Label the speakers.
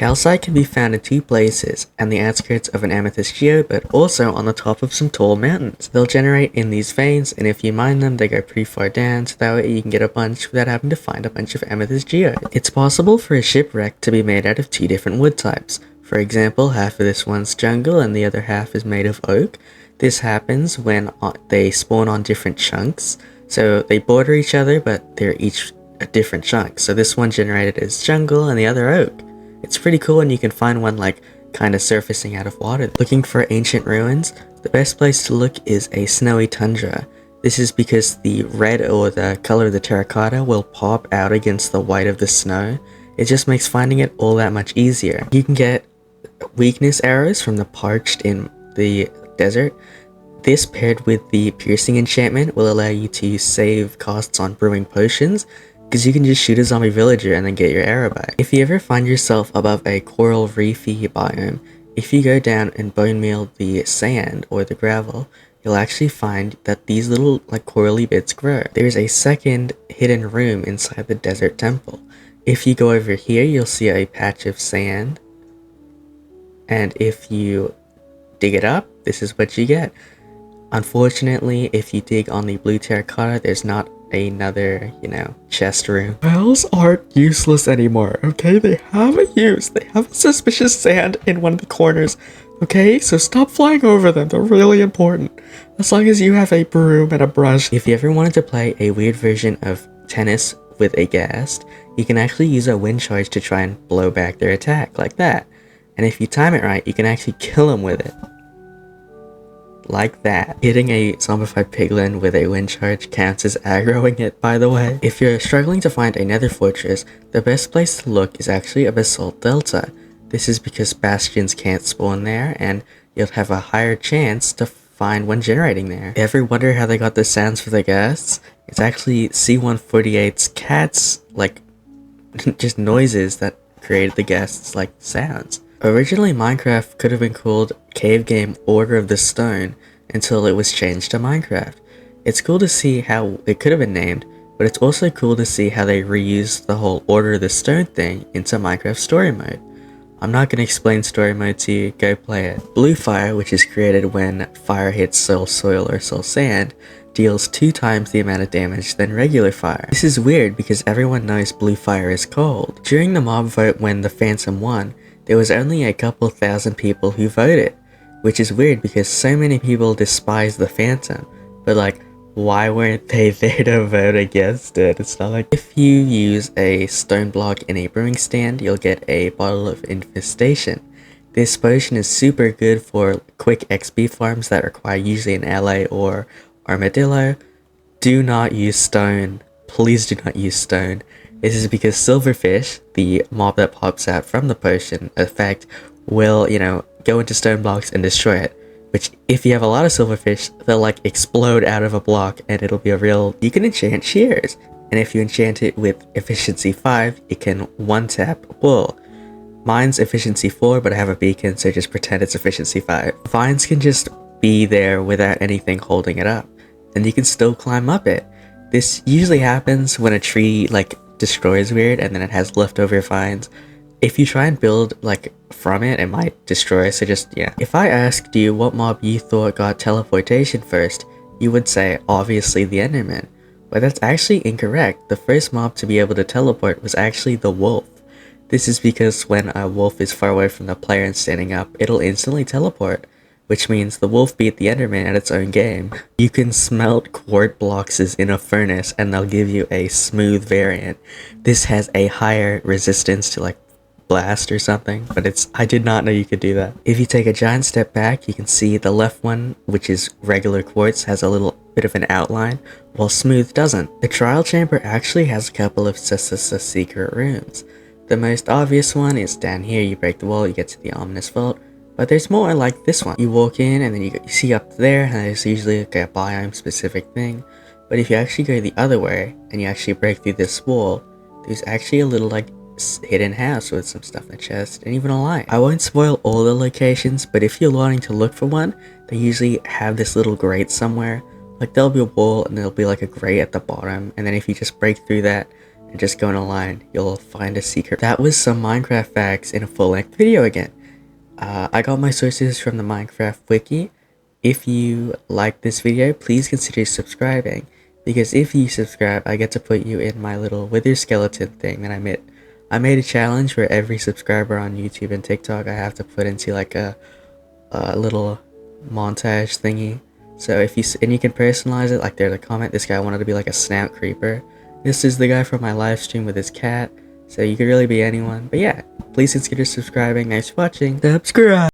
Speaker 1: Calcite can be found in two places, on the outskirts of an amethyst geode, but also on the top of some tall mountains. They'll generate in these veins, and if you mine them, they go pretty far down, so that way you can get a bunch without having to find a bunch of amethyst geode. It's possible for a shipwreck to be made out of two different wood types. For example, half of this one's jungle and the other half is made of oak. This happens when they spawn on different chunks, so they border each other, but they're each a different chunk. So this one generated as jungle and the other oak. It's pretty cool when you can find one like kind of surfacing out of water. Looking for ancient ruins, the best place to look is a snowy tundra. This is because the red or the color of the terracotta will pop out against the white of the snow. It just makes finding it all that much easier. You can get weakness arrows from the parched in the desert. This paired with the piercing enchantment will allow you to save costs on brewing potions, because you can just shoot a zombie villager and then get your arrow back. If you ever find yourself above a coral reefy biome, if you go down and bone meal the sand or the gravel, you'll actually find that these little like corally bits grow. There's a second hidden room inside the desert temple. If you go over here, you'll see a patch of sand, and if you dig it up, this is what you get. Unfortunately, if you dig on the blue terracotta, there's not another, chest room. Wells aren't useless anymore, okay? They have a use. They have a suspicious sand in one of the corners, okay? So stop flying over them. They're really important. As long as you have a broom and a brush. If you ever wanted to play a weird version of tennis with a ghast, you can actually use a wind charge to try and blow back their attack, like that. And if you time it right, you can actually kill them with it. Like that. Hitting a zombified piglin with a wind charge counts as aggroing it, by the way. If you're struggling to find a nether fortress, the best place to look is actually a basalt delta. This is because bastions can't spawn there, and you'll have a higher chance to find one generating there. Ever wonder how they got the sounds for the ghasts? It's actually C148's cats, like, just noises that created the ghasts, like, sounds. Originally, Minecraft could have been called Cave Game Order of the Stone until it was changed to Minecraft. It's cool to see how it could have been named, but it's also cool to see how they reused the whole Order of the Stone thing into Minecraft Story Mode. I'm not going to explain Story Mode to you, go play it. Blue Fire, which is created when fire hits soil or soul sand, deals 2 times the amount of damage than regular fire. This is weird because everyone knows Blue Fire is cold. During the mob vote when the Phantom won, there was only a couple thousand people who voted, which is weird because so many people despise the Phantom, but like, why weren't they there to vote against it? It's not like if you use a stone block in a brewing stand, you'll get a bottle of infestation. This potion is super good for quick XP farms that require usually an LA or armadillo. Do not use stone. Please do not use stone. This is because silverfish, the mob that pops out from the potion effect, will, go into stone blocks and destroy it. Which, if you have a lot of silverfish, they'll like explode out of a block and it'll be a real... You can enchant shears. And if you enchant it with efficiency 5, it can one-tap wool. Mine's efficiency 4, but I have a beacon, so just pretend it's efficiency 5. Vines can just be there without anything holding it up, and you can still climb up it. This usually happens when a tree, like, destroys weird and then it has leftover vines. If you try and build like from it, it might destroy, so just if I asked you what mob you thought got teleportation first, you would say obviously the Enderman, but that's actually incorrect. The first mob to be able to teleport was actually the wolf. This is because when a wolf is far away from the player and standing up, it'll instantly teleport, which means the wolf beat the Enderman at its own game. You can smelt quart blocks in a furnace and they'll give you a smooth variant. This has a higher resistance to like blast or something, but I did not know you could do that. If you take a giant step back, you can see the left one, which is regular quartz, has a little bit of an outline, while smooth doesn't. The trial chamber actually has a couple of secret rooms. The most obvious one is down here. You break the wall, you get to the ominous vault. But there's more like this one. You walk in and then you see up there, and there's usually like a biome specific thing. But if you actually go the other way and you actually break through this wall, there's actually a little like hidden house with some stuff in the chest and even a light. I won't spoil all the locations, but if you're wanting to look for one, they usually have this little grate somewhere. Like there'll be a wall and there'll be like a grate at the bottom, and then if you just break through that and just go online, you'll find a secret. That was some Minecraft facts in a full-length video again. I got my sources from the Minecraft wiki. If you like this video, please consider subscribing, because if you subscribe, I get to put you in my little wither skeleton thing that I made. I made a challenge where every subscriber on YouTube and TikTok I have to put into like a little montage thingy. So if you and you can personalize it, like there's a comment, this guy wanted to be like a snout creeper. This is the guy from my live stream with his cat. So you could really be anyone. But yeah, please consider subscribing. Thanks for watching. Subscribe!